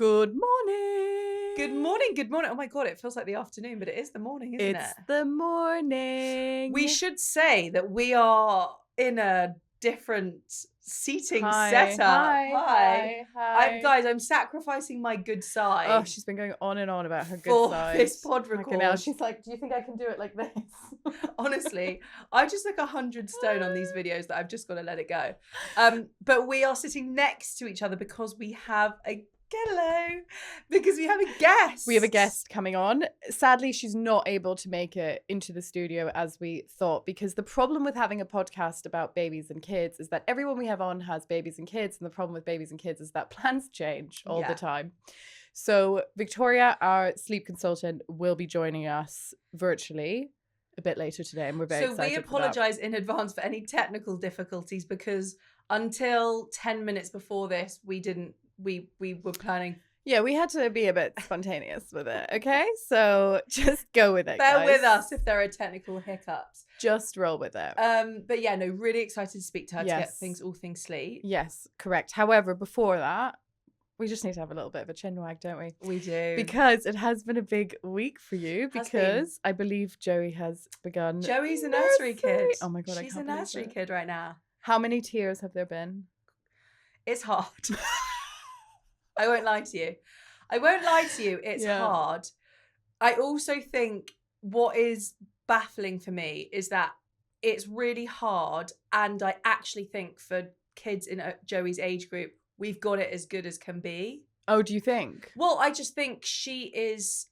Good morning. Good morning, good morning. Oh my God, it feels like the afternoon, but it is the morning, isn't it? It's the morning. We should say that we are in a different seating setup. Hi. I'm sacrificing my good side. Oh, she's been going on and on about her good for side. this pod record. Now she's like, do you think I can do it like this? Honestly, I just look 100 stone on these videos that I've just got to let it go. But we are sitting next to each other because we have a guest. We have a guest coming on. Sadly, she's not able to make it into the studio as we thought, because the problem with having a podcast about babies and kids is that everyone we have on has babies and kids. And the problem with babies and kids is that plans change all the time. So Victoria, our sleep consultant, will be joining us virtually a bit later today. And we're very excited. So we apologize in advance for any technical difficulties, because until 10 minutes before this, we were planning. Yeah, we had to be a bit spontaneous with it, okay? So just go with it, Bear with us if there are technical hiccups. Just roll with it. But yeah, no, really excited to speak to her to get all things sleep. Yes, correct. However, before that, we just need to have a little bit of a chin wag, don't we? We do. Because it has been a big week for you, because I believe Joey has begun. Joey's a nursery kid. Oh my God, she's a nursery kid right now. How many tears have there been? It's hard. I won't lie to you. It's hard. I also think what is baffling for me is that it's really hard. And I actually think for kids in Joey's age group, we've got it as good as can be. Oh, do you think? Well, I just think she is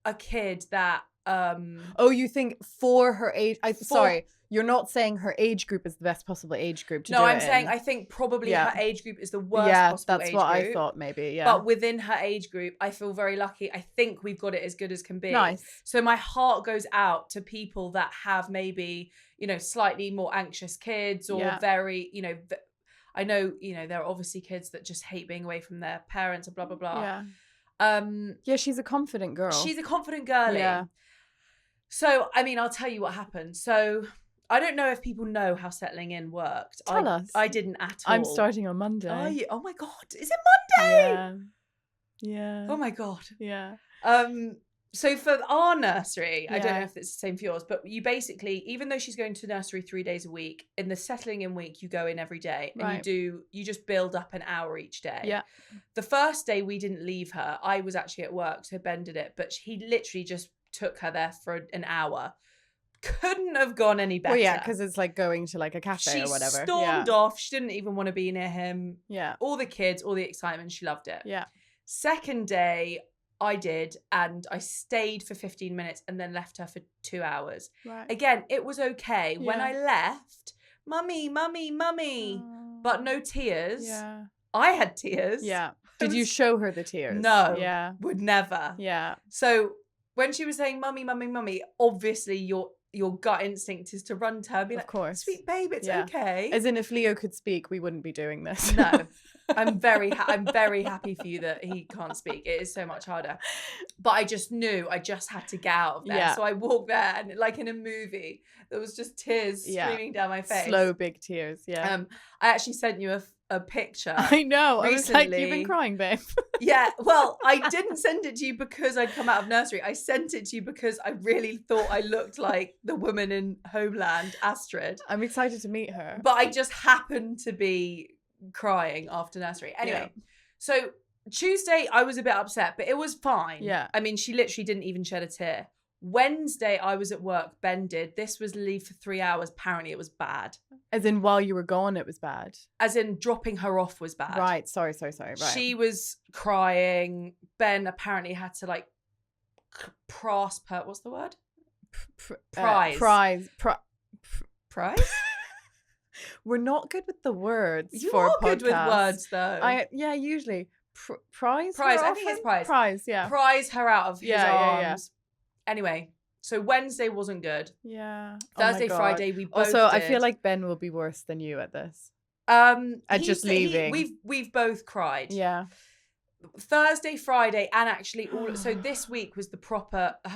a kid that... Oh, you think for her age... Sorry. You're not saying her age group is the best possible age group to do it in. No, I'm saying I think probably her age group is the worst possible age group. Yeah, that's what I thought maybe, yeah. But within her age group, I feel very lucky. I think we've got it as good as can be. Nice. So my heart goes out to people that have maybe, slightly more anxious kids or very, I know, there are obviously kids that just hate being away from their parents and blah, blah, blah. Yeah, she's a confident girl. She's a confident girlie. Yeah. So, I mean, I'll tell you what happened. So... I don't know if people know how settling in worked. Tell us. I didn't at all. I'm starting on Monday. Are you? Oh my God. Is it Monday? Yeah. Oh my God. Yeah. So for our nursery, I don't know if it's the same for yours, but you basically, even though she's going to nursery 3 days a week, in the settling in week, you go in every day and you just build up an hour each day. Yeah. The first day we didn't leave her. I was actually at work, so Ben did it, but he literally just took her there for an hour. Couldn't have gone any better. Well, yeah, because it's like going to like a cafe or whatever. She stormed off. She didn't even want to be near him. Yeah. All the kids, all the excitement. She loved it. Yeah. Second day, I did, and I stayed for 15 minutes and then left her for 2 hours. Right. Again, it was okay. Yeah. When I left, mummy, but no tears. Yeah. I had tears. Yeah. Did you show her the tears? No. Yeah. Would never. Yeah. So when she was saying, mummy, obviously your gut instinct is to run to her and be like, course. Sweet babe, it's okay. As in, if Leo could speak, we wouldn't be doing this. No. I'm very happy for you that he can't speak. It is so much harder. But I just knew I just had to get out of there. Yeah. So I walked there and like in a movie, there was just tears streaming down my face. Slow, big tears. Yeah. I actually sent you a picture. I know. Recently. I was like, you've been crying, babe. Yeah. Well, I didn't send it to you because I'd come out of nursery. I sent it to you because I really thought I looked like the woman in Homeland, Astrid. I'm excited to meet her. But I just happened to be crying after nursery. Anyway, so Tuesday I was a bit upset, but it was fine. Yeah. I mean, she literally didn't even shed a tear. Wednesday I was at work, Ben did. This was leave for 3 hours. Apparently it was bad. As in while you were gone, it was bad? As in dropping her off was bad. Right, sorry. Right. She was crying. Ben apparently had to like prasp her. What's the word? Prize. Prize? We're not good with the words. You for are a podcast. Good with words though. Usually. Prize? I think it's prize. Prize, yeah. Prize her out of his arms. Yeah. Anyway, so Wednesday wasn't good. Yeah. Thursday, Friday, we both Also, did. I feel like Ben will be worse than you at this. At just leaving. We've both cried. Yeah. Thursday, Friday, and actually so this week was her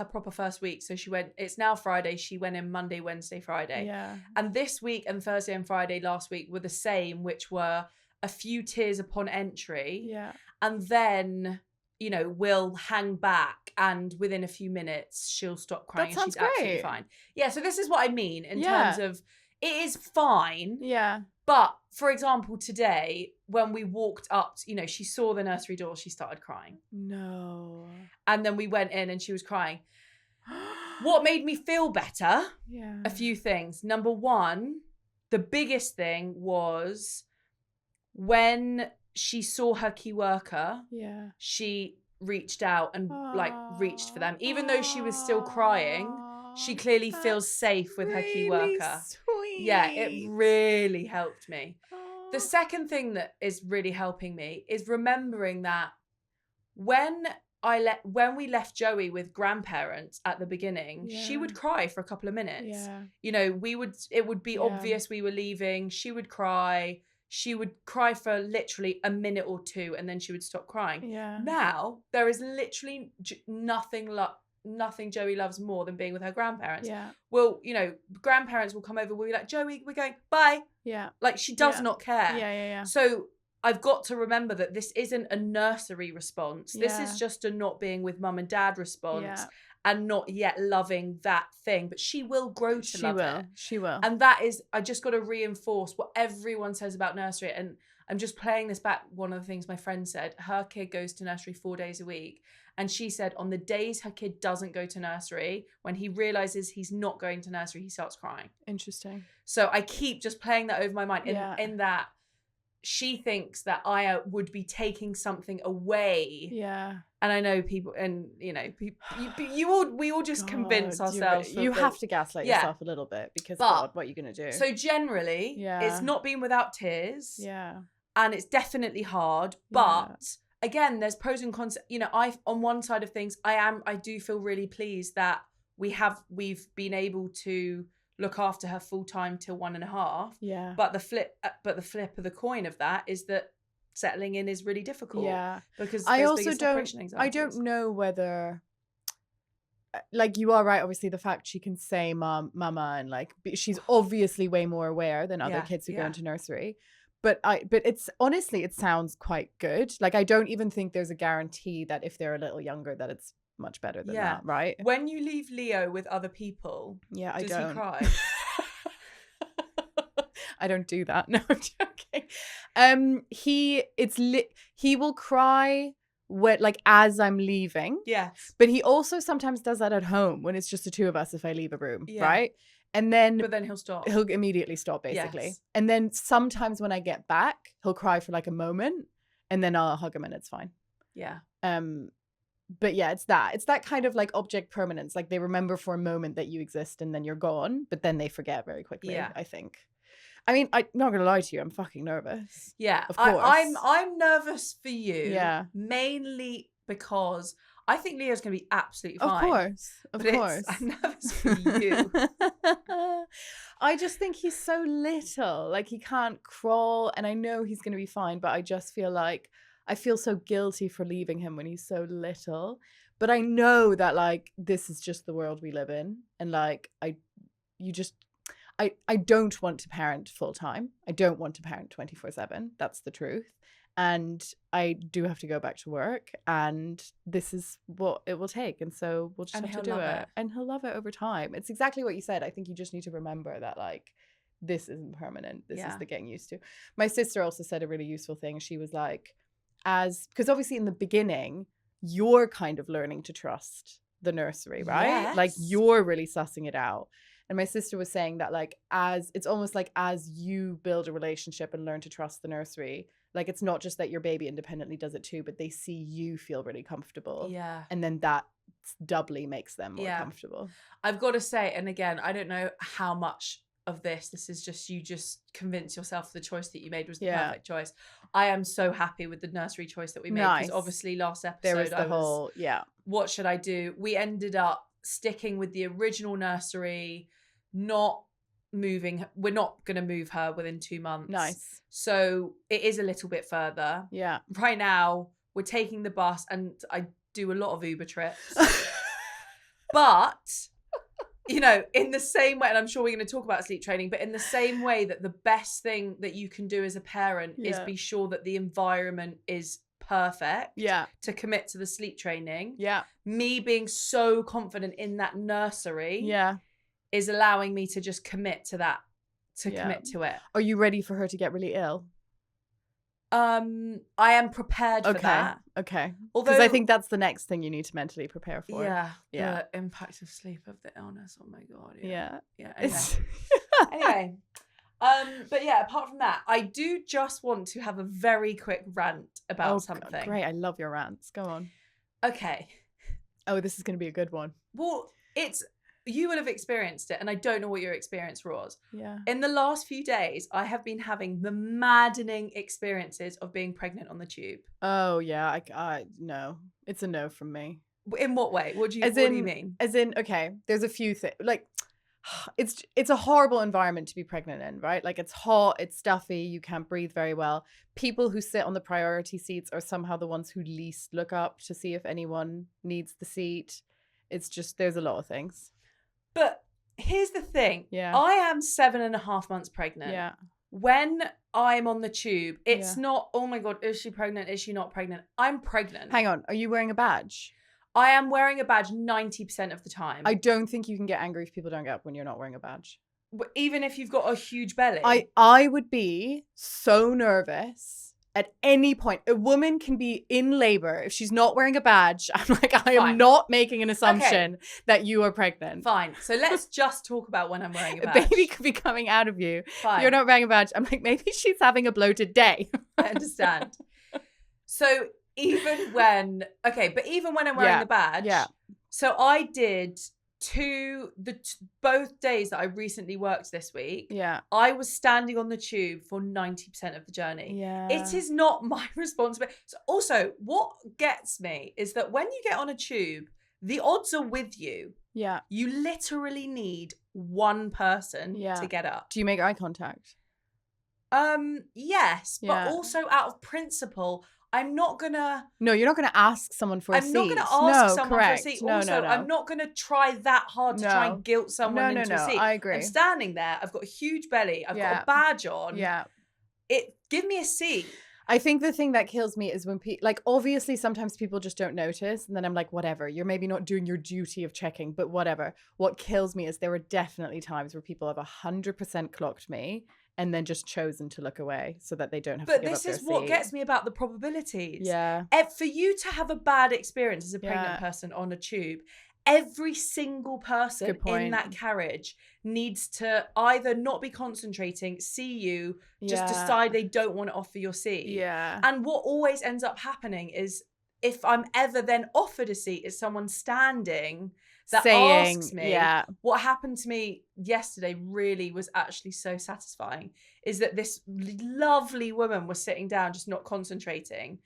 proper first week. So she went, it's now Friday, she went in Monday, Wednesday, Friday. Yeah. And this week and Thursday and Friday last week were the same, which were a few tears upon entry. Yeah. And then will hang back, and within a few minutes she'll stop crying and she's absolutely fine. Yeah, so this is what I mean in terms of it is fine. Yeah. But for example, today when we walked up, she saw the nursery door, she started crying. No. And then we went in and she was crying. What made me feel better? Yeah. A few things. Number one, the biggest thing was when she saw her key worker, she reached out and reached for them. Even though she was still crying, she clearly feels safe with her key worker. Sweet. Yeah, it really helped me. The second thing that is really helping me is remembering that when we left Joey with grandparents at the beginning, she would cry for a couple of minutes. It would be obvious we were leaving. She would cry. She would cry for literally a minute or two, and then she would stop crying. Yeah. Now there is literally nothing Joey loves more than being with her grandparents. Yeah. Well, grandparents will come over. We'll be like, Joey, we're going, bye. Yeah. Like she does not care. Yeah. So I've got to remember that this isn't a nursery response. This is just a not being with mum and dad response and not yet loving that thing. But she will grow to love it. She will. And that is, I just got to reinforce what everyone says about nursery. And I'm just playing this back. One of the things my friend said, her kid goes to nursery 4 days a week. And she said on the days her kid doesn't go to nursery, when he realizes he's not going to nursery, he starts crying. Interesting. So I keep just playing that over my mind in that she thinks that I would be taking something away. Yeah. And I know people, and we all just convince ourselves. You have to gaslight yourself a little bit because God, what are you going to do? So generally, it's not been without tears. Yeah. And it's definitely hard, but again, there's pros and cons. On one side of things, I do feel really pleased that we've been able to look after her full time till 1.5. Yeah. But the flip of the coin of that is that settling in is really difficult. Yeah. Because I don't know whether, like, you are right. Obviously, the fact she can say mama, and like she's obviously way more aware than other kids who go into nursery. But it's honestly, it sounds quite good. Like, I don't even think there's a guarantee that if they're a little younger that it's much better than that, right? When you leave Leo with other people, does he cry? I don't do that. No, I'm joking. He will cry when, like, as I'm leaving. Yes. But he also sometimes does that at home when it's just the two of us if I leave a room, right? And then But then he'll stop. He'll immediately stop, basically. Yes. And then sometimes when I get back, he'll cry for like a moment and then I'll hug him and it's fine. Yeah. But yeah, it's that kind of like object permanence. Like they remember for a moment that you exist and then you're gone, but then they forget very quickly, I think. I mean, I'm not gonna lie to you, I'm fucking nervous. Yeah. Of course. I'm nervous for you. Yeah. Mainly because I think Leo's going to be absolutely fine. Of course. I'm nervous for you. I just think he's so little. Like, he can't crawl, and I know he's going to be fine, but I just feel like I feel so guilty for leaving him when he's so little. But I know that, like, this is just the world we live in. And, like, I don't want to parent full time. I don't want to parent 24/7. That's the truth. And I do have to go back to work, and this is what it will take. And so we'll just have to do it. And he'll love it over time. It's exactly what you said. I think you just need to remember that, like, this isn't permanent. This is the getting used to. My sister also said a really useful thing. She was like, because obviously in the beginning, you're kind of learning to trust the nursery, right? Yes. Like, you're really sussing it out. And my sister was saying that, like, it's almost like as you build a relationship and learn to trust the nursery, like, it's not just that your baby independently does it too, but they see you feel really comfortable. Yeah. And then that doubly makes them more comfortable. I've got to say, and again, I don't know how much of this is just you just convince yourself the choice that you made was the perfect choice. I am so happy with the nursery choice that we made. Because obviously last episode there was the whole, what should I do? We ended up sticking with the original nursery, not moving. We're not going to move her within 2 months. Nice. So it is a little bit further. Yeah. Right now we're taking the bus, and I do a lot of Uber trips. But, you know, in the same way, and I'm sure we're going to talk about sleep training, but in the same way that the best thing that you can do as a parent is be sure that the environment is perfect Yeah. to commit to the sleep training. Yeah. Me being so confident in that nursery Yeah. is allowing me to just commit to that, commit to it. Are you ready for her to get really ill? I am prepared for that. Okay. Although Because I think that's the next thing you need to mentally prepare for. Yeah. Yeah. The impact of sleep of the illness. Oh my God. Yeah. Yeah. Anyway. But yeah, apart from that, I do just want to have a very quick rant about something. Great. I love your rants. Go on. Okay. Oh, this is going to be a good one. Well, you will have experienced it, and I don't know what your experience was. Yeah. In the last few days, I have been having the maddening experiences of being pregnant on the tube. Oh, yeah. I no. It's a no from me. In what way? What do you mean? As in, okay, there's a few things. Like, it's a horrible environment to be pregnant in, right? Like, it's hot, it's stuffy, you can't breathe very well. People who sit on the priority seats are somehow the ones who least look up to see if anyone needs the seat. It's just, there's a lot of things. But here's the thing. Yeah. I am 7.5 months pregnant. Yeah. When I'm on the tube, it's not, oh my God, is she pregnant? Is she not pregnant? I'm pregnant. Hang on. Are you wearing a badge? I am wearing a badge 90% of the time. I don't think you can get angry if people don't get up when you're not wearing a badge. Even if you've got a huge belly. I would be so nervous at any point. A woman can be in labor. If she's not wearing a badge, I'm like, I am not making an assumption that you are pregnant. Fine. So let's just talk about when I'm wearing a badge. A baby could be coming out of you. Fine. You're not wearing a badge. I'm like, maybe she's having a bloated day. I understand. So even when I'm wearing a badge. Yeah. So I did both days that I recently worked this week. Yeah. I was standing on the tube for 90% of the journey. Yeah. It is not my responsibility. So also, what gets me is that when you get on a tube, the odds are with you. Yeah. You literally need one person to get up. Do you make eye contact? Yes, but also out of principle, I'm not gonna. No, you're not gonna ask someone for a seat. I'm not gonna ask someone for a seat. No, also, I'm not gonna try that hard to try and guilt someone into a seat. I agree. I'm standing there. I've got a huge belly. I've got a badge on. Yeah. Give me a seat. I think the thing that kills me is when obviously sometimes people just don't notice, and then I'm like, whatever, you're maybe not doing your duty of checking, but whatever. What kills me is there were definitely times where people have 100% clocked me and then just chosen to look away so that they don't have to give up their seat. But this is what gets me about the probabilities. Yeah. For you to have a bad experience as a pregnant person on a tube, every single person in that carriage needs to either not be concentrating, see you, just decide they don't want to offer your seat. Yeah. And what always ends up happening is if I'm ever then offered a seat, it's someone standing that asks me. What happened to me yesterday really was actually so satisfying, is that this lovely woman was sitting down, just not concentrating.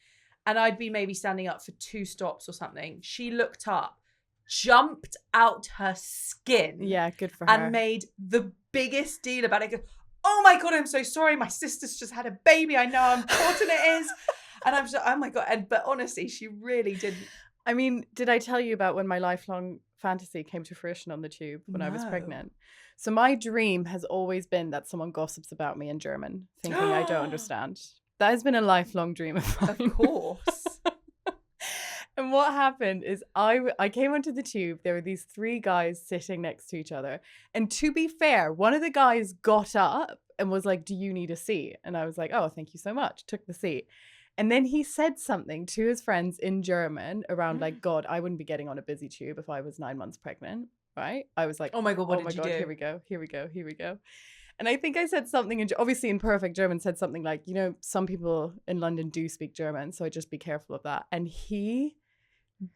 And I'd be maybe standing up for 2 stops or something. She looked up, jumped out her skin. Yeah, good for her. And made the biggest deal about it. Oh my God, I'm so sorry. My sister's just had a baby. I know how important it is. And I'm just, oh my God. But honestly, she really didn't. I mean, did I tell you about when my lifelong fantasy came to fruition on the tube when I was pregnant? So my dream has always been that someone gossips about me in German, thinking I don't understand. That has been a lifelong dream of mine. Of course. And what happened is I came onto the tube. There were these 3 guys sitting next to each other. And to be fair, one of the guys got up and was like, do you need a seat? And I was like, oh, thank you so much. Took the seat. And then he said something to his friends in German around like, God, I wouldn't be getting on a busy tube if I was 9 months pregnant, right? I was like, oh my God, what did you do? Here we go. And I think I said something, obviously in perfect German, said something like, you know, some people in London do speak German, so just be careful of that. And he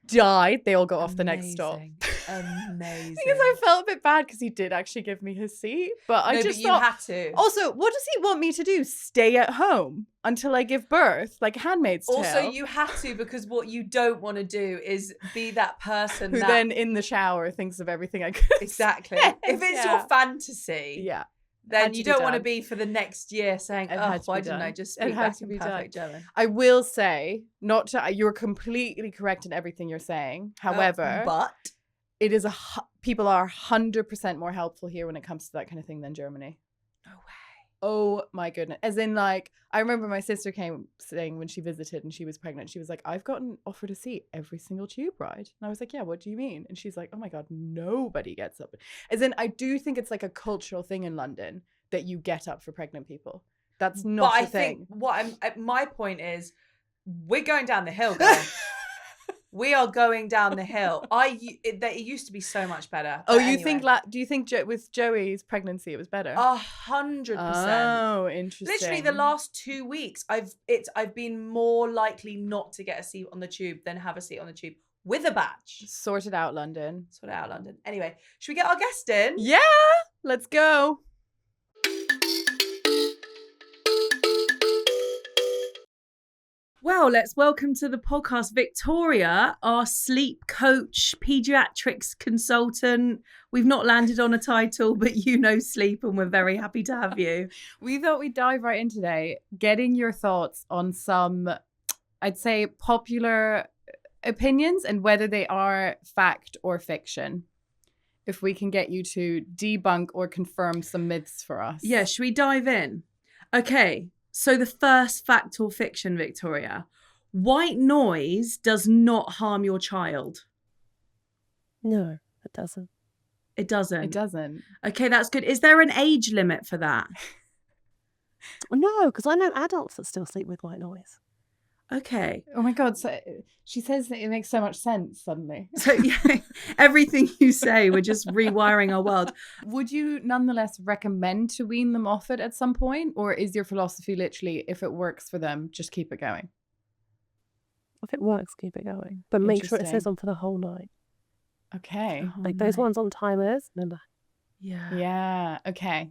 died. They all got off the next stop. Amazing. Because I felt a bit bad because he did actually give me his seat, but I just thought, you had to. Also, what does he want me to do? Stay at home until I give birth, like Handmaid's Tale? Also, you had to, because what you don't want to do is be that person who then in the shower thinks of everything I could. Exactly. If it's your fantasy, then you don't want to be for the next year saying, oh, why didn't I just speak back in perfect German? I will say, you're completely correct in everything you're saying. However, but it is people are 100% more helpful here when it comes to that kind of thing than Germany. No way. Oh my goodness. As in, like, I remember my sister came saying when she visited and she was pregnant, she was like, I've gotten offered a seat every single tube ride. And I was like, yeah, what do you mean? And she's like, oh my God, nobody gets up. As in, I do think it's like a cultural thing in London that you get up for pregnant people. That's not a thing. My point is, we're going down the hill, guys. We are going down the hill. It used to be so much better. Oh, you think do you think with Joey's pregnancy it was better? 100%. Oh, interesting. Literally the last 2 weeks, I've been more likely not to get a seat on the tube than have a seat on the tube with a badge. Sort it out, London. Sort it out, London. Anyway, should we get our guest in? Yeah, let's go. Well, let's welcome to the podcast Victoria, our sleep coach, pediatrics consultant. We've not landed on a title, but you know sleep, and we're very happy to have you. We thought we'd dive right in today, getting your thoughts on some, I'd say, popular opinions and whether they are fact or fiction. If we can get you to debunk or confirm some myths for us. Yeah, should we dive in? Okay. So the first fact or fiction, Victoria, white noise does not harm your child. No, it doesn't. It doesn't? It doesn't. Okay, that's good. Is there an age limit for that? No, because I know adults that still sleep with white noise. Okay. Oh my God. So she says that it makes so much sense suddenly. So yeah, everything you say, we're just rewiring our world. Would you nonetheless recommend to wean them off it at some point? Or is your philosophy literally, if it works for them, just keep it going? If it works, keep it going. But make sure it says on for the whole night. Okay. Like those ones on timers. No. Yeah. Yeah. Okay.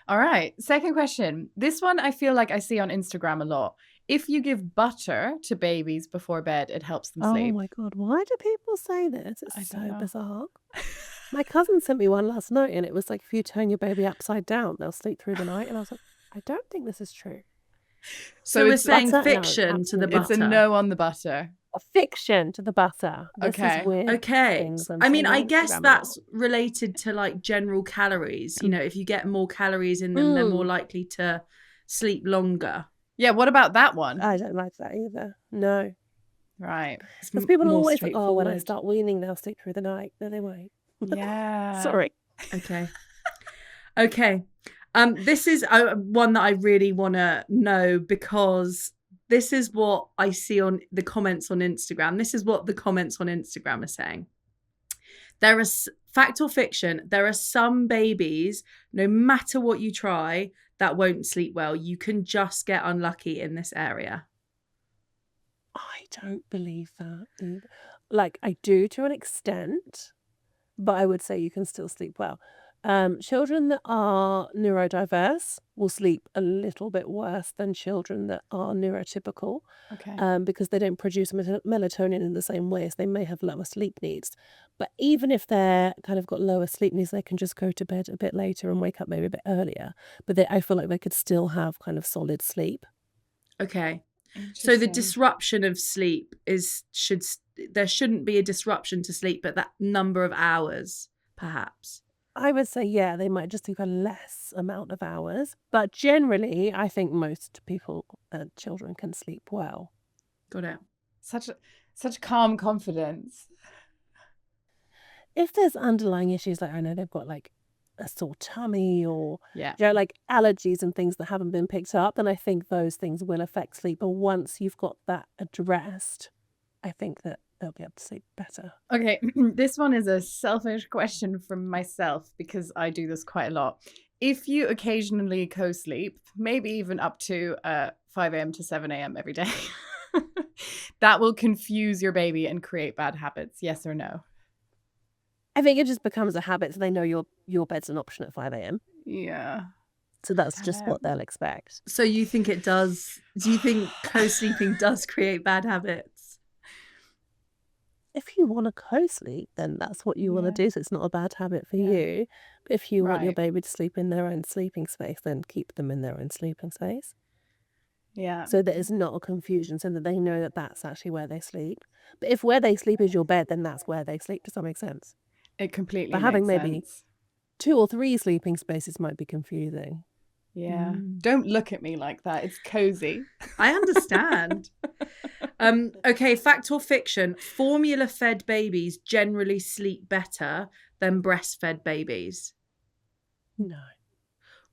All right. Second question. This one I feel like I see on Instagram a lot. If you give butter to babies before bed, it helps them sleep. Oh my God. Why do people say this? It's so know. bizarre. My cousin sent me one last night and it was like, if you turn your baby upside down, they'll sleep through the night. And I was like, I don't think this is true. So we're it's saying butter? fiction No, to the butter. It's a no on the butter. A fiction to the butter. This Okay. is weird. Okay. I'm I mean, seeing I on guess Instagram that's related to like general calories. You know, if you get more calories in them, they're more likely to sleep longer. Yeah. What about that one? I don't like that either. No. Right. Because people are more always like, oh, when I straightforward. start weaning, they'll sleep through the night. No, they won't. Yeah. Sorry. Okay. This is one that I really want to know because this is what I see on the comments on Instagram. This is what the comments on Instagram are saying. There is fact or fiction. There are some babies, no matter what you try, that won't sleep well. You can just get unlucky in this area. I don't believe that either. Like, I do to an extent, but I would say you can still sleep well. Children that are neurodiverse will sleep a little bit worse than children that are neurotypical, Okay. because they don't produce melatonin in the same way, so they may have lower sleep needs. But even if they're kind of got lower sleep needs, they can just go to bed a bit later and wake up maybe a bit earlier. But I feel like they could still have kind of solid sleep. Okay. So the disruption of sleep there shouldn't be a disruption to sleep, but that number of hours, perhaps. I would say, yeah, they might just sleep a less amount of hours. But generally, I think most people, children can sleep well. Got it. Such calm confidence. If there's underlying issues, like I know they've got like a sore tummy or Yeah. like allergies and things that haven't been picked up, then I think those things will affect sleep. But once you've got that addressed, I think that they'll be able to sleep better. Okay, this one is a selfish question from myself because I do this quite a lot. If you occasionally co-sleep, maybe even up to 5 a.m. to 7 a.m. every day, that will confuse your baby and create bad habits, yes or no? I think it just becomes a habit, so they know your bed's an option at 5 a.m. Yeah. So that's just what they'll expect. So you think it does? Do you think co-sleeping does create bad habits? If you want to co-sleep, then that's what you want to do. So it's not a bad habit for you. But if you want your baby to sleep in their own sleeping space, then keep them in their own sleeping space. Yeah. So that it's not a confusion, so that they know that that's actually where they sleep. But if where they sleep is your bed, then that's where they sleep. Does that make sense? It completely But having makes maybe sense. 2 or 3 sleeping spaces might be confusing. Yeah. Don't look at me like that. It's cozy. I understand. Okay, fact or fiction? Formula-fed babies generally sleep better than breastfed babies. No.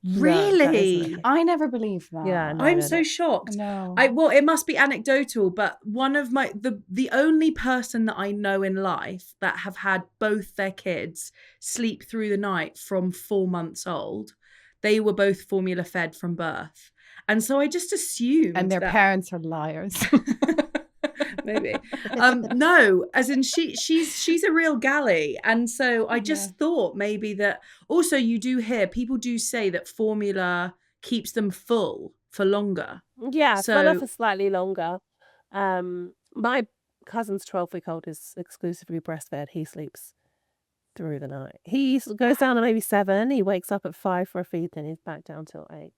Really? No, I never believed that. Yeah, no. I'm so shocked. No. Well, it must be anecdotal, but one of the only person that I know in life that have had both their kids sleep through the night from 4 months old, they were both formula fed from birth. And so I just assumed And their parents are liars. maybe. No, as in she's a real galley. And so I just thought maybe that also you do hear people do say that formula keeps them full for longer. Yeah, So fuller for slightly longer. My cousin's 12-week-old is exclusively breastfed. He sleeps through the night. He goes down to maybe 7. He wakes up at 5 for a feed, then he's back down till 8.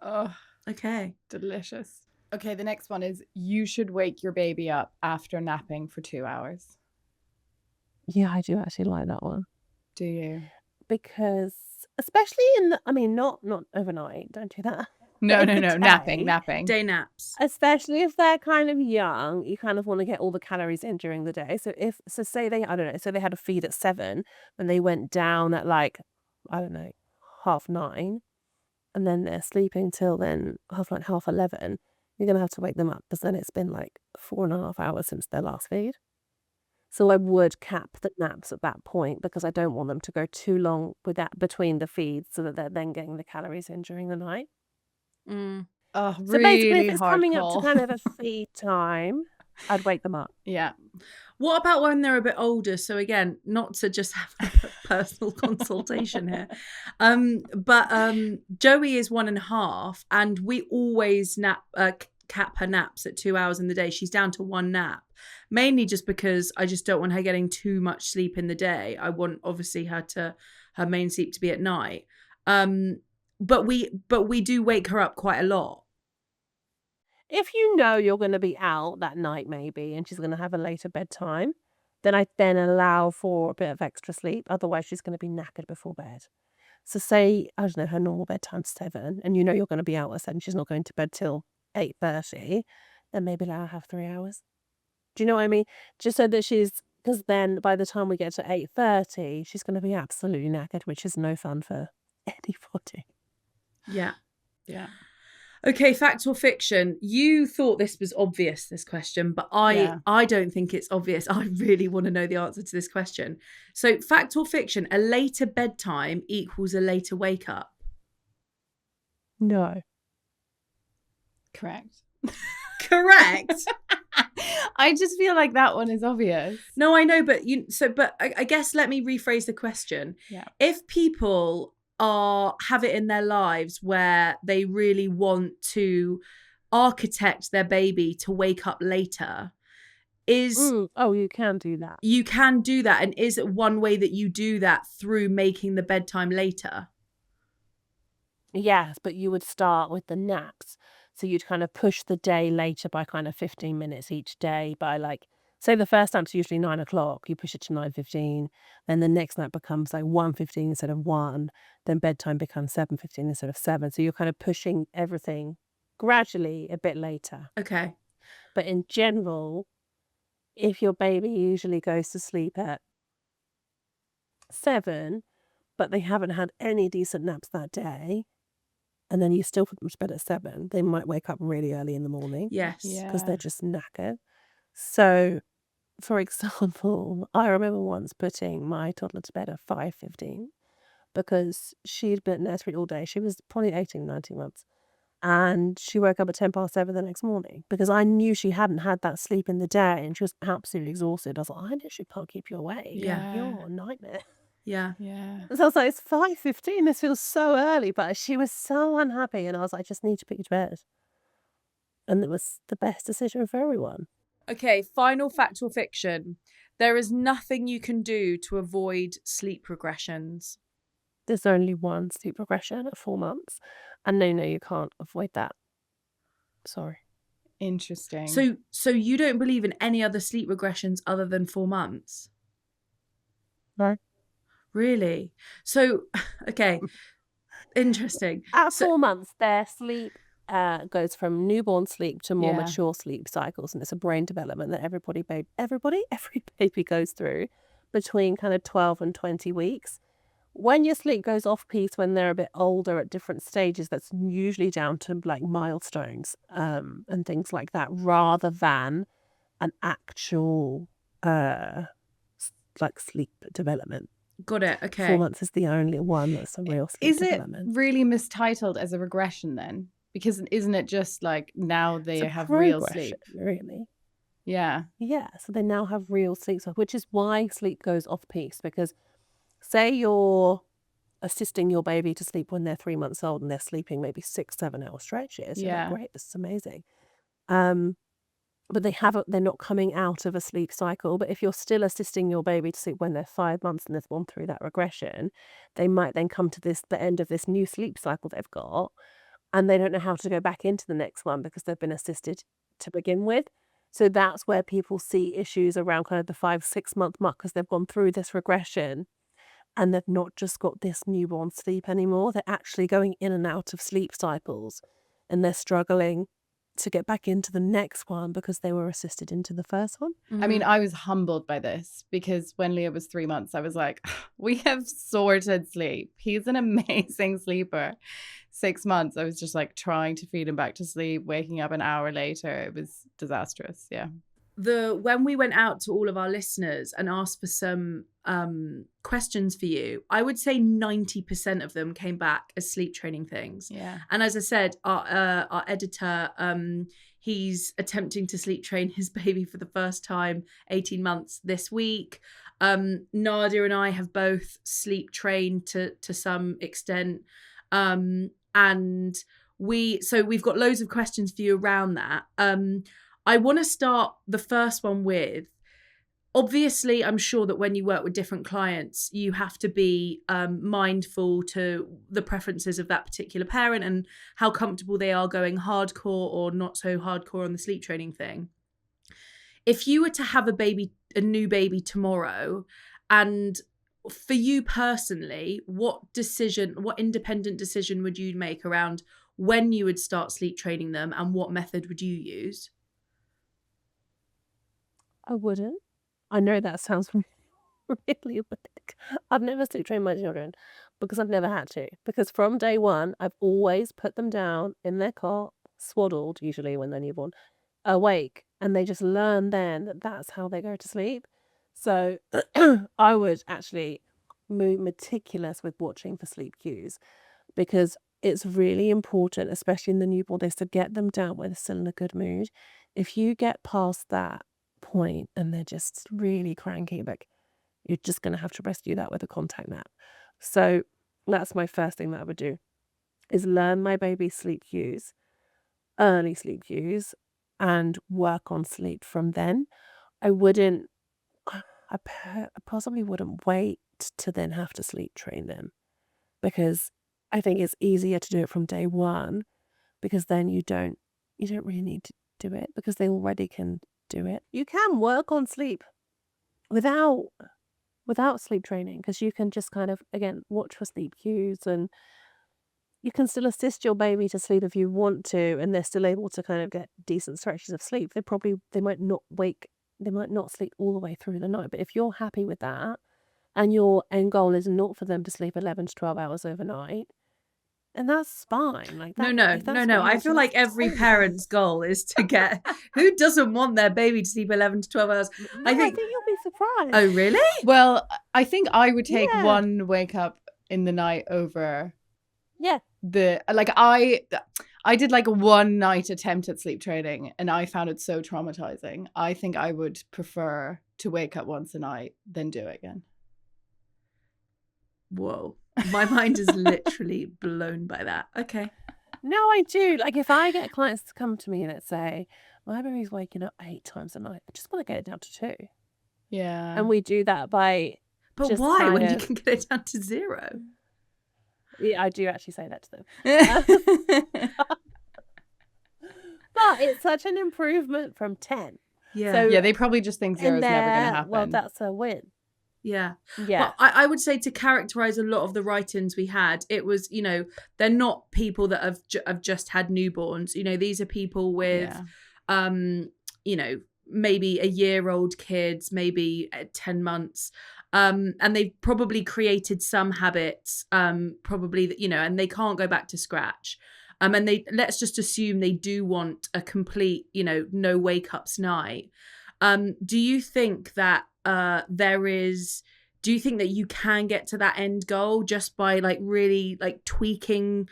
Oh, okay. Delicious. Okay, the next one is you should wake your baby up after napping for 2 hours. Yeah, I do actually like that one. Do you? Because especially not overnight, don't do that. No, But in the napping. Day naps. Especially if they're kind of young, you kind of want to get all the calories in during the day. So say they had a feed at 7 and they went down at 9:30, and then they're sleeping till then 11:30, you're gonna have to wake them up because then it's been 4.5 hours since their last feed. So I would cap the naps at that point because I don't want them to go too long with that between the feeds so that they're then getting the calories in during the night. Oh, So really basically, if it's hard coming call. up to kind of a feed time, I'd wake them up. Yeah. What about when they're a bit older? So again, not to just have a personal consultation here, but Joey is 1.5, and we always cap her naps at 2 hours in the day. She's down to 1 nap, mainly just because I just don't want her getting too much sleep in the day. I want obviously her main sleep to be at night. But we do wake her up quite a lot. If you know you're going to be out that night maybe and she's going to have a later bedtime, then I then allow for a bit of extra sleep. Otherwise, she's going to be knackered before bed. So say, I don't know, her normal bedtime's 7 and you know you're going to be out at 7, she's not going to bed till 8:30, then maybe let her have 3 hours. Do you know what I mean? Just so that because then by the time we get to 8:30, she's going to be absolutely knackered, which is no fun for anybody. Yeah. Yeah. Okay, fact or fiction? You thought this was obvious, this question, but I don't think it's obvious. I really want to know the answer to this question. So, fact or fiction, a later bedtime equals a later wake up? No. Correct. Correct. I just feel like that one is obvious. No, I know, but I guess let me rephrase the question. Yeah. If people have it in their lives where they really want to architect their baby to wake up later, you can do that. You can do that, and is it one way that you do that through making the bedtime later? Yes, but you would start with the naps. So you'd kind of push the day later by kind of 15 minutes each day by say the first nap's usually 9 o'clock, you push it to 9:15, then the next nap becomes 1:15 instead of 1, then bedtime becomes 7:15 instead of 7. So you're kind of pushing everything gradually a bit later. Okay. But in general, if your baby usually goes to sleep at 7, but they haven't had any decent naps that day, and then you still put them to bed at 7, they might wake up really early in the morning. Yes. Because they're just knackered. So, for example, I remember once putting my toddler to bed at 5:15 because she'd been at nursery all day. She was probably 18, 19 months. And she woke up at 7:10 the next morning because I knew she hadn't had that sleep in the day and she was absolutely exhausted. I was like, I literally can't keep you awake. Yeah. You're a nightmare. Yeah. Yeah. So I was like, it's 5:15. This feels so early. But she was so unhappy. And I was like, I just need to put you to bed. And it was the best decision for everyone. Okay, final fact or fiction. There is nothing you can do to avoid sleep regressions. There's only one sleep regression at 4 months. And no, you can't avoid that. Sorry. Interesting. So you don't believe in any other sleep regressions other than 4 months? No. Really? So, okay. Interesting. At 4 months, their sleep goes from newborn sleep to more Yeah. mature sleep cycles, and it's a brain development that every baby goes through between kind of 12 and 20 weeks. When your sleep goes off piece when they're a bit older at different stages, that's usually down to like milestones and things like that, rather than an actual like sleep development. Got it. Okay. 4 months is the only one that's a real sleep Is it development. really mistitled as a regression then? Because isn't it just like now they It's a have real progression, sleep? really. Yeah. Yeah, so they now have real sleep cycles, which is why sleep goes off piece. Because say you're assisting your baby to sleep when they're 3 months old and they're sleeping maybe 6-7 hour stretches. You're like, Yeah. great, this is amazing. But they're not coming out of a sleep cycle. But if you're still assisting your baby to sleep when they're 5 months and they've gone through that regression, they might then come to the end of this new sleep cycle they've got, and they don't know how to go back into the next one because they've been assisted to begin with. So that's where people see issues around kind of the 5-6 month mark, because they've gone through this regression and they've not just got this newborn sleep anymore. They're actually going in and out of sleep cycles, and they're struggling to get back into the next one because they were assisted into the first one. I mean, I was humbled by this because when Leah was 3 months, I was like, we have sorted sleep. He's an amazing sleeper. 6 months, I was just like trying to feed him back to sleep, waking up an hour later. It was disastrous. Yeah. When we went out to all of our listeners and asked for some questions for you, I would say 90% of them came back as sleep training things. Yeah. And as I said, our editor, he's attempting to sleep train his baby for the first time, 18 months this week. Nadia and I have both sleep trained to some extent. And we've got loads of questions for you around that. I want to start the first one with, obviously, I'm sure that when you work with different clients, you have to be mindful to the preferences of that particular parent and how comfortable they are going hardcore or not so hardcore on the sleep training thing. If you were to have a new baby tomorrow, and for you personally, what independent decision would you make around when you would start sleep training them, and what method would you use? I wouldn't. I know that sounds really weird. I've never sleep trained my children because I've never had to. Because from day one, I've always put them down in their cot, swaddled, usually when they're newborn, awake, and they just learn then that that's how they go to sleep. So I would actually be meticulous with watching for sleep cues, because it's really important, especially in the newborn days, to get them down when they're still in a good mood. If you get past that point and they're just really cranky, like, you're just going to have to rescue that with a contact nap. So that's my first thing that I would do, is learn my baby's sleep cues, early sleep cues, and work on sleep from then. I possibly wouldn't wait to then have to sleep train them, because I think it's easier to do it from day one, because then you don't really need to do it because they already can do it. You can work on sleep without sleep training, because you can just kind of, again, watch for sleep cues, and you can still assist your baby to sleep if you want to, and they're still able to kind of get decent stretches of sleep. They might not sleep all the way through the night, but if you're happy with that and your end goal is not for them to sleep 11 to 12 hours overnight, and that's fine. Like that, no. I feel like every parent's goal is to get. Who doesn't want their baby to sleep 11 to 12 hours? I think you'll be surprised. Oh, really? Well, I think I would take one wake up in the night over. Yeah. I did like a one night attempt at sleep training and I found it so traumatizing. I think I would prefer to wake up once a night than do it again. Whoa. My mind is literally blown by that. Okay. No, I do. Like, if I get clients to come to me and say, my baby's waking up 8 times a night, I just want to get it down to 2. Yeah. And we do that by. But why, when you can get it down to 0? Yeah, I do actually say that to them. But it's such an improvement from 10. Yeah. So, yeah, they probably just think 0 is never going to happen. Well, that's a win. Yeah. Yeah. But I would say, to characterize a lot of the write-ins we had, it was, they're not people that have just had newborns. These are people with, maybe a year-old kids, maybe 10 months. And they've probably created some habits, probably that, and they can't go back to scratch. And let's just assume they do want a complete, no wake-ups night. Do you think that do you think that you can get to that end goal just by really tweaking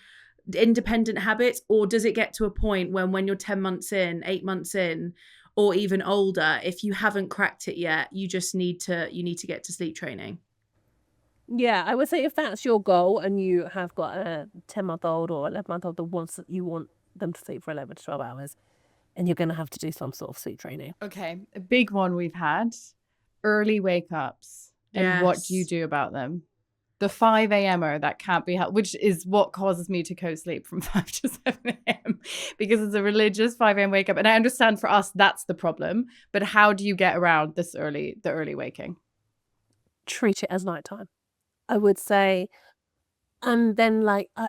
independent habits, or does it get to a point when you're 10 months in, 8 months in, or even older, if you haven't cracked it yet, you just need to get to sleep training? Yeah, I would say if that's your goal and you have got a 10-month-old or 11-month-old that you want them to sleep for 11 to 12 hours, and you're going to have to do some sort of sleep training. Okay, a big one we've had, early wake-ups. And what do you do about them? The 5 a.m.er that can't be helped, which is what causes me to co-sleep from 5 to 7 a.m. because it's a religious 5 a.m. wake up. And I understand for us, that's the problem. But how do you get around the early waking? Treat it as nighttime, I would say. And then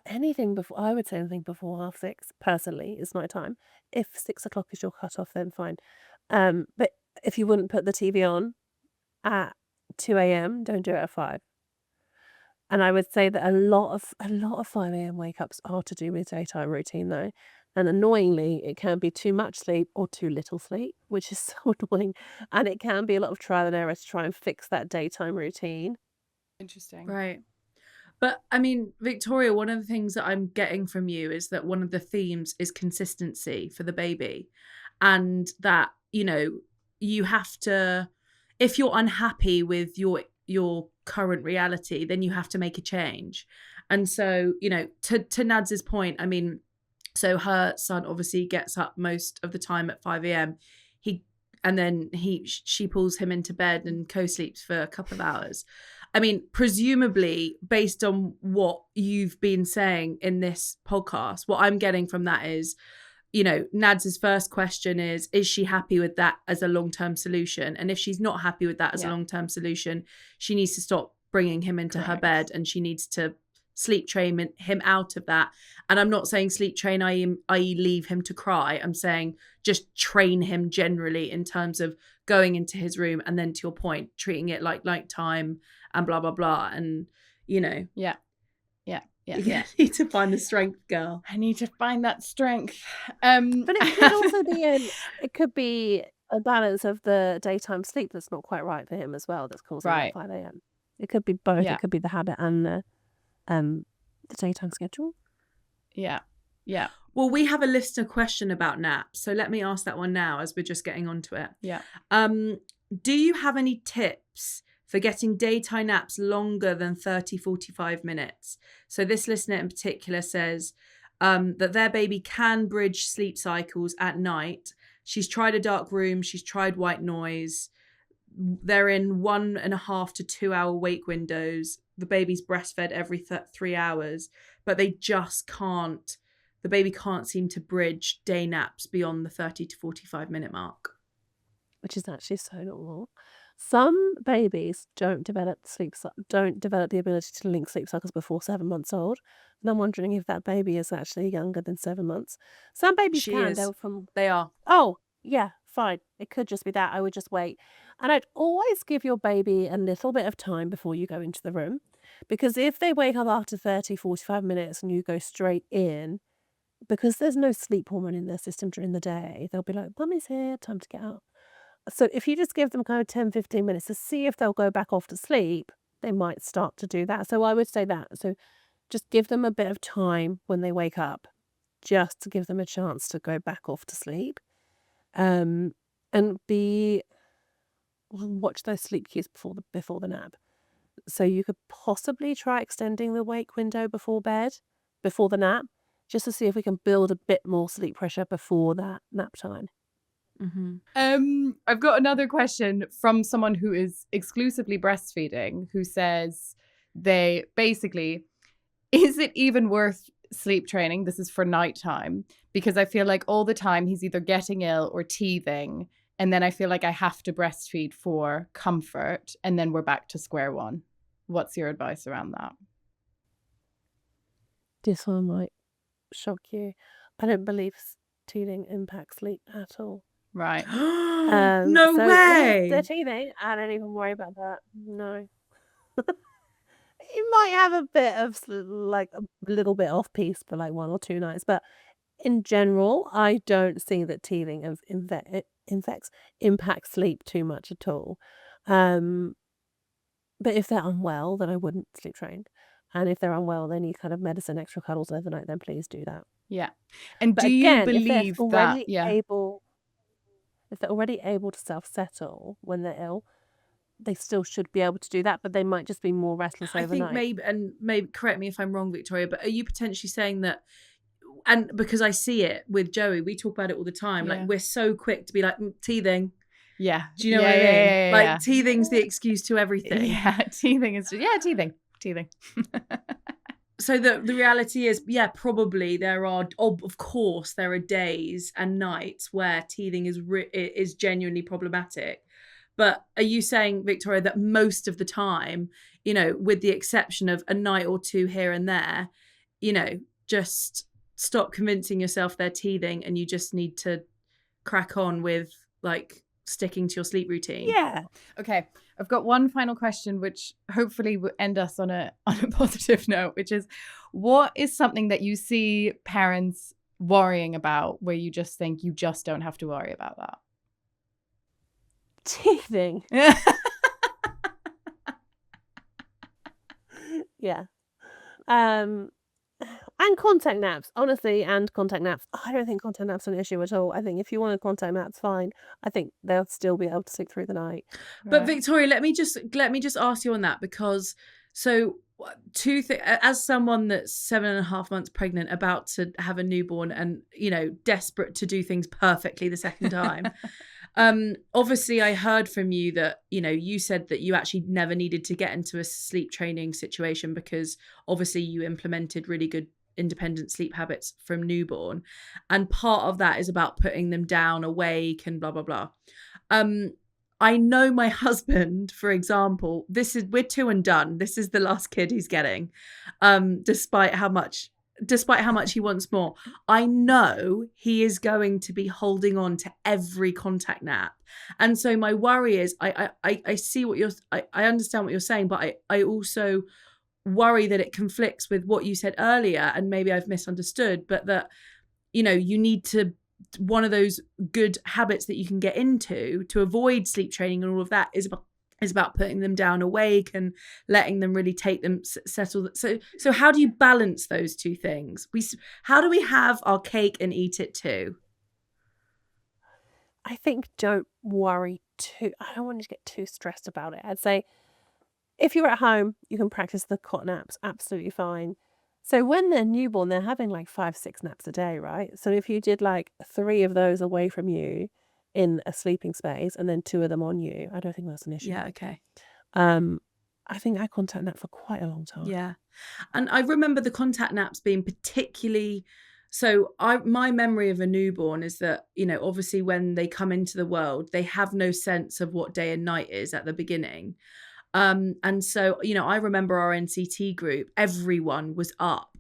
anything before, I would say anything before 6:30 personally is nighttime. If 6 o'clock is your cutoff, then fine. But if you wouldn't put the TV on at 2 a.m., don't do it at 5. And I would say that a lot of 5 a.m. wake-ups are to do with daytime routine, though. And annoyingly, it can be too much sleep or too little sleep, which is so annoying. And it can be a lot of trial and error to try and fix that daytime routine. Interesting. Right. But I mean, Victoria, one of the things that I'm getting from you is that one of the themes is consistency for the baby. And that, you have to, if you're unhappy with your current reality, then you have to make a change. And so, to Nads's point, I mean, so her son obviously gets up most of the time at 5 a.m. She pulls him into bed and co-sleeps for a couple of hours. I mean, presumably, based on what you've been saying in this podcast, what I'm getting from that is, Nads's first question is she happy with that as a long-term solution? And if she's not happy with that as a long-term solution, she needs to stop bringing him into her bed, and she needs to sleep train him out of that. And I'm not saying sleep train, i.e. leave him to cry. I'm saying just train him generally in terms of going into his room, and then, to your point, treating it like nighttime and blah, blah, blah. And, Yeah. You need to find the strength, girl. I need to find that strength. But it could also be a balance of the daytime sleep that's not quite right for him as well, that's causing that 5 a.m. It could be both. Yeah. It could be the habit and the daytime schedule. Yeah. Well, we have a listener question about naps, so let me ask that one now as we're just getting onto it. Yeah. Do you have any tips for getting daytime naps longer than 30-45 minutes? So this listener in particular says that their baby can bridge sleep cycles at night. She's tried a dark room. She's tried white noise. They're in 1.5 to 2 hour wake windows. The baby's breastfed every 3 hours, but they just can't. The baby can't seem to bridge day naps beyond the 30 to 45 minute mark. Which is actually so normal. Some babies don't develop the ability to link sleep cycles before 7 months old. And I'm wondering if that baby is actually younger than 7 months. Some babies She can. is. They are. Oh, yeah, fine. It could just be that. I would just wait. And I'd always give your baby a little bit of time before you go into the room. Because if they wake up after 30, 45 minutes and you go straight in, because there's no sleep hormone in their system during the day, they'll be like, Mummy's here, time to get up. So if you just give them kind of 10, 15 minutes to see if they'll go back off to sleep, they might start to do that. So I would say that. So just give them a bit of time when they wake up, just to give them a chance to go back off to sleep. And watch those sleep cues before the nap. So you could possibly try extending the wake window before the nap, just to see if we can build a bit more sleep pressure before that nap time. Mm-hmm. I've got another question from someone who is exclusively breastfeeding, who says is it even worth sleep training? This is for nighttime, because I feel like all the time he's either getting ill or teething, And then I feel like I have to breastfeed for comfort. And then we're back to square one. What's your advice around that? This one might shock you. I don't believe teething impacts sleep at all. Right. No so way. They're teething. I don't even worry about that. No. You might have a bit of like a little bit off piece for like 1 or 2 nights, but in general, I don't see that teething impacts sleep too much at all. But if they're unwell, then I wouldn't sleep train. And if they're unwell, they need kind of medicine, extra cuddles overnight, then please do that. Yeah. And But do again, you believe if they're already that? if they're already able to self-settle when they're ill, they still should be able to do that, but they might just be more restless overnight. I think maybe correct me if I'm wrong, Victoria, but are you potentially saying that, and because I see it with Joey, we talk about it all the time, like we're so quick to be like, teething. Yeah. Do you know what I mean? Like teething's the excuse to everything. Yeah, teething is teething. So the reality is, probably there are, of course, there are days and nights where teething is genuinely problematic. But are you saying, Victoria, that most of the time, with the exception of a night or two here and there, just stop convincing yourself they're teething and you just need to crack on with like sticking to your sleep routine? Yeah. Okay. I've got one final question, which hopefully will end us on a positive note, which is, what is something that you see parents worrying about where you just think you just don't have to worry about that? Teething. Yeah. And contact naps, honestly, and contact naps. I don't think contact naps are an issue at all. I think if you want a contact nap's fine. I think they'll still be able to sleep through the night. But Victoria, let me just ask you on that, because two things, as someone that's 7.5 months pregnant, about to have a newborn, and desperate to do things perfectly the second time. Obviously I heard from you that, you said that you actually never needed to get into a sleep training situation because obviously you implemented really good independent sleep habits from newborn. And part of that is about putting them down awake and blah, blah, blah. I know my husband, for example, we're 2 and done. This is the last kid he's getting, despite how much he wants more. I know he is going to be holding on to every contact nap. And so my worry is, I see I understand what you're saying, but I also worry that it conflicts with what you said earlier, and maybe I've misunderstood, but that, you need to, one of those good habits that you can get into to avoid sleep training and all of that is about putting them down awake and letting them really take them settle. So how do you balance those two things? How do we have our cake and eat it too? I think don't worry too. I don't want you to get too stressed about it. I'd say if you're at home, you can practice the cot naps absolutely fine. So when they're newborn, they're having like 5-6 naps a day, right? So if you did like 3 of those away from you in a sleeping space and then 2 of them on you, I don't think that's an issue. Yeah, okay. I think I contact nap for quite a long time. Yeah. And I remember the contact naps being particularly, so my memory of a newborn is that, obviously when they come into the world, they have no sense of what day and night is at the beginning. And so, I remember our NCT group, everyone was up,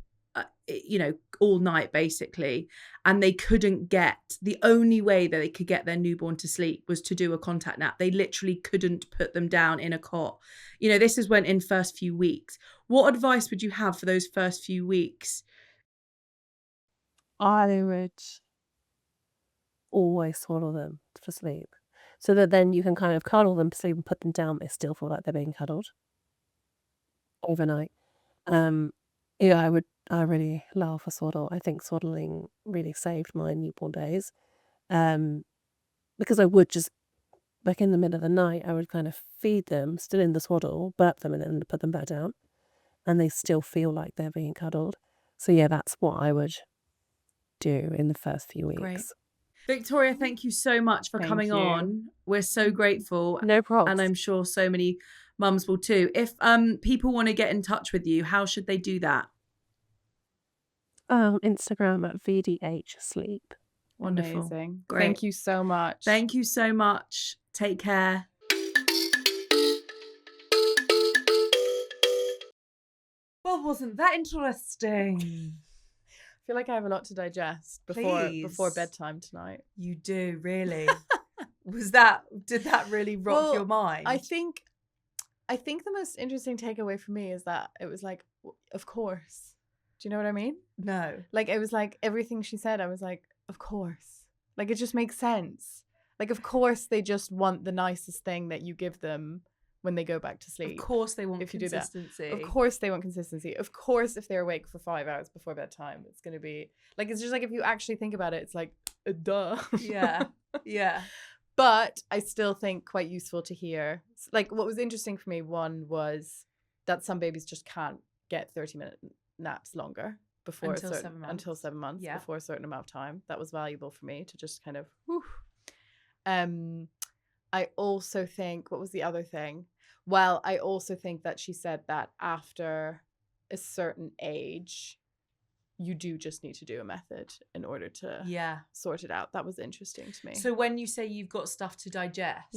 all night basically, and the only way that they could get their newborn to sleep was to do a contact nap. They literally couldn't put them down in a cot. This is when in first few weeks. What advice would you have for those first few weeks? I would always swaddle them for sleep, so that then you can kind of cuddle them to sleep and put them down, but they still feel like they're being cuddled overnight. I really love a swaddle. I think swaddling really saved my newborn days, because I would just, like in the middle of the night, I would kind of feed them still in the swaddle, burp them, and then put them back down, and they still feel like they're being cuddled. So yeah, that's what I would do in the first few weeks. Great. Victoria, thank you so much for coming on. We're so grateful. No problem. And I'm sure so many mums will too. If people want to get in touch with you, how should they do that? Instagram at VDH Sleep. Wonderful. Amazing. Great. Thank you so much. Thank you so much. Take care. Well, wasn't that interesting? I feel like I have a lot to digest Please. before bedtime tonight. You do, really. Did that really rock your mind? I think the most interesting takeaway for me is that it was like, of course. Do you know what I mean? No. Like, it was like everything she said, I was like, of course. Like, it just makes sense. Like, of course they just want the nicest thing that you give them when they go back to sleep. Of course they want if you do that. consistency. Of course they want consistency. Of course if they're awake for 5 hours before bedtime, it's going to be... Like, it's just like, if you actually think about it, it's like, duh. Yeah. Yeah. But I still think quite useful to hear. Like, what was interesting for me, one was that some babies just can't get 30-minute naps longer before Until 7 months. Until 7 months, Yeah. before a certain amount of time. That was valuable for me to just kind of, whew. I also think, what was the other thing? Well, I also think that she said that after a certain age, you do just need to do a method in order to sort it out. That was interesting to me. So when you say you've got stuff to digest,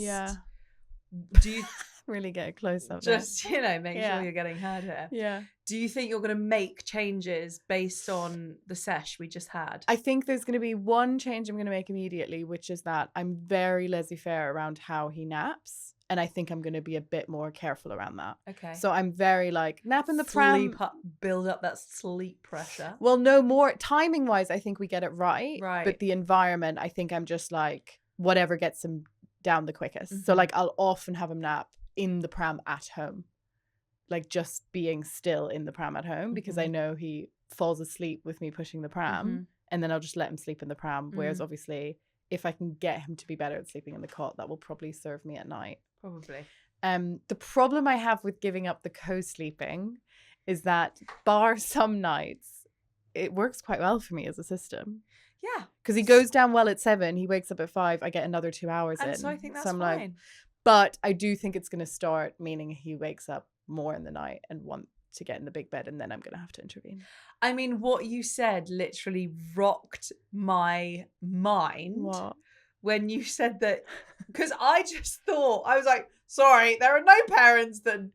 do you really get a close up? Just, make sure you're getting heard here. Yeah. Do you think you're going to make changes based on the sesh we just had? I think there's going to be one change I'm going to make immediately, which is that I'm very laissez-faire around how he naps. And I think I'm going to be a bit more careful around that. Okay. So I'm very like, nap in the pram. Build up that sleep pressure. Well, no more. Timing wise, I think we get it right. Right. But the environment, I think I'm just like, whatever gets him down the quickest. Mm-hmm. So like, I'll often have him nap in the pram at home. Like, just being still in the pram at home, because I know he falls asleep with me pushing the pram, and then I'll just let him sleep in the pram. Whereas obviously, if I can get him to be better at sleeping in the cot, that will probably serve me at night. Probably. The problem I have with giving up the co-sleeping is that, bar some nights, it works quite well for me as a system. Yeah. Because he goes down well at 7, he wakes up at 5, I get another 2 hours in. And so I think that's I'm fine. Like, but I do think it's going to start meaning he wakes up more in the night and want to get in the big bed, and then I'm going to have to intervene. I mean, what you said literally rocked my mind. What? When you said that, because I just thought, I was like, sorry, there are no parents that,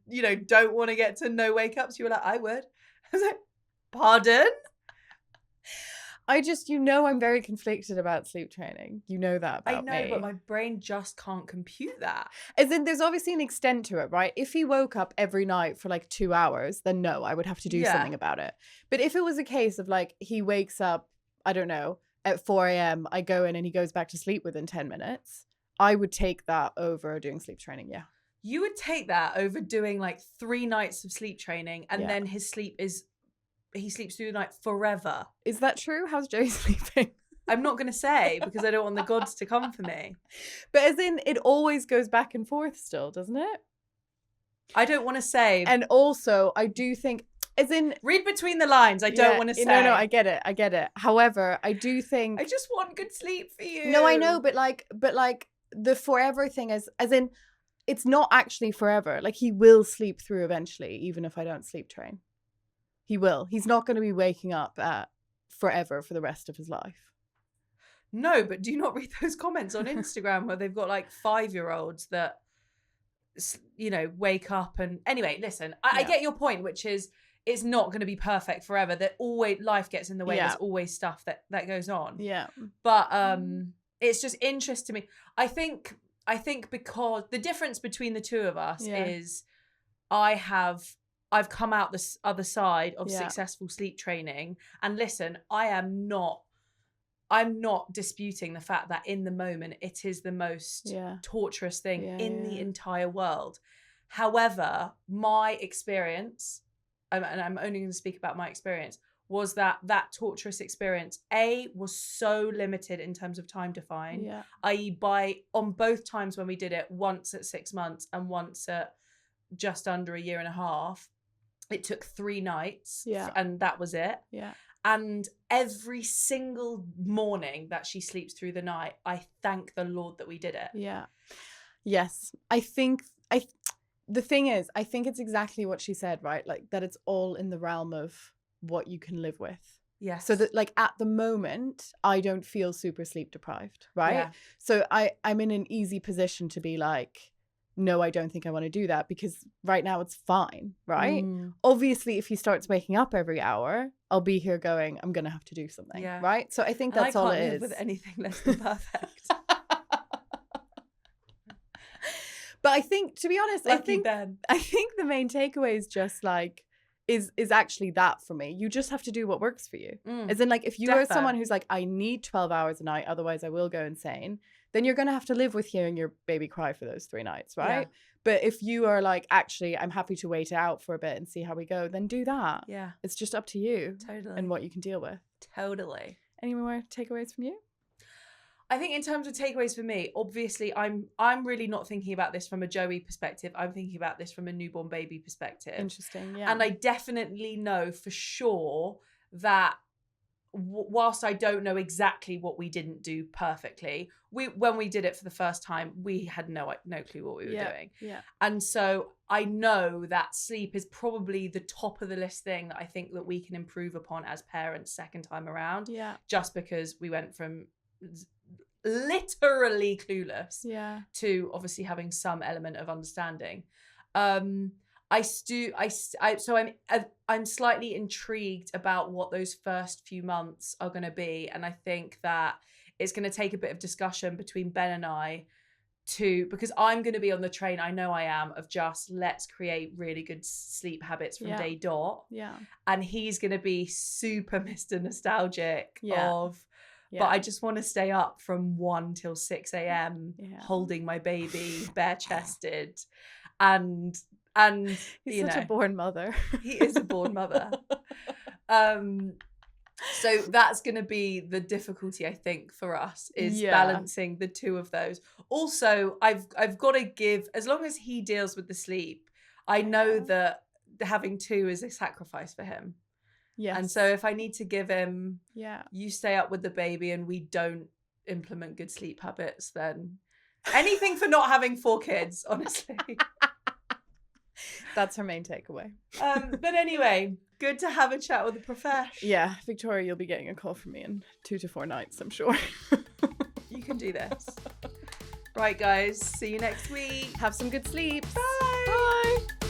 don't want to get to no wake ups. You were like, I would. I was like, pardon? I just, I'm very conflicted about sleep training. You know that about me. I know, but my brain just can't compute that. As in, there's obviously an extent to it, right? If he woke up every night for like 2 hours, then no, I would have to do something about it. But if it was a case of like, he wakes up, I don't know, at 4 a.m., I go in and he goes back to sleep within 10 minutes, I would take that over doing sleep training, yeah. You would take that over doing like 3 nights of sleep training, and then his sleep is... He sleeps through the night forever. Is that true? How's Joey sleeping? I'm not going to say, because I don't want the gods to come for me. But as in, it always goes back and forth still, doesn't it? I don't want to say. And also, I do think, as in... Read between the lines. I don't want to say. No, I get it. However, I do think... I just want good sleep for you. No, I know, but like the forever thing is, as in, it's not actually forever. Like, he will sleep through eventually, even if I don't sleep train. He will. He's not going to be waking up forever for the rest of his life. No, but do you not read those comments on Instagram where they've got like 5-year-olds that, wake up and... Anyway, listen, I get your point, which is it's not going to be perfect forever. That always life gets in the way. There's always stuff that goes on. Yeah. But it's just interesting to me. I think because the difference between the two of us is I've come out this other side of successful sleep training. And listen, I'm not disputing the fact that in the moment it is the most torturous thing in the entire world. However, my experience, and I'm only going to speak about my experience, was that torturous experience, was so limited in terms of time defined, i.e. on both times when we did it, once at 6 months and once at just under a year and a half, it took 3 nights and that was it. Yeah. And every single morning that she sleeps through the night, I thank the Lord that we did it. Yeah. Yes. The thing is, I think it's exactly what she said, right? Like, that it's all in the realm of what you can live with. Yes. So that like at the moment, I don't feel super sleep deprived, right? Yeah. So I'm in an easy position to be like, no, I don't think I want to do that because right now it's fine, right? Obviously, if he starts waking up every hour, I'll be here going, I'm going to have to do something, Yeah. right? So I think And that's I all can't it live is. with anything less than perfect. But I think, to be honest, Lucky Ben. I think the main takeaway is just like, is actually that for me. You just have to do what works for you. As in, like, if you are Defo. someone who's like, I need 12 hours a night, otherwise I will go insane, then you're going to have to live with hearing your baby cry for those 3 nights, right? Yeah. But if you are like, actually, I'm happy to wait it out for a bit and see how we go, then do that. Yeah. It's just up to you. Totally. And what you can deal with. Totally. Any more takeaways from you? I think in terms of takeaways for me, obviously I'm really not thinking about this from a Joey perspective. I'm thinking about this from a newborn baby perspective. Interesting, yeah. And I definitely know for sure that whilst I don't know exactly what we didn't do perfectly, when we did it for the first time, we had no clue what we were doing. Yeah. And so I know that sleep is probably the top of the list thing that I think that we can improve upon as parents second time around. Yeah. Just because we went from literally clueless to obviously having some element of understanding. I'm slightly intrigued about what those first few months are going to be, and I think that it's going to take a bit of discussion between Ben and I because I'm going to be on the train, I know I am, of just let's create really good sleep habits from day dot. Yeah. And he's going to be super Mr. Nostalgic but I just want to stay up from 1 till 6 a.m. holding my baby bare chested and he's such a born mother. He is a born mother. So that's going to be the difficulty, I think, for us is balancing the two of those. Also, I've got to give, as long as he deals with the sleep, I know that having 2 is a sacrifice for him. Yes. And so if I need to give him, you stay up with the baby and we don't implement good sleep habits, then anything for not having 4 kids, honestly. That's her main takeaway. But anyway, good to have a chat with a professional. Yeah, Victoria, you'll be getting a call from me in 2 to 4 nights, I'm sure. You can do this. Right, guys. See you next week. Have some good sleep. Bye. Bye.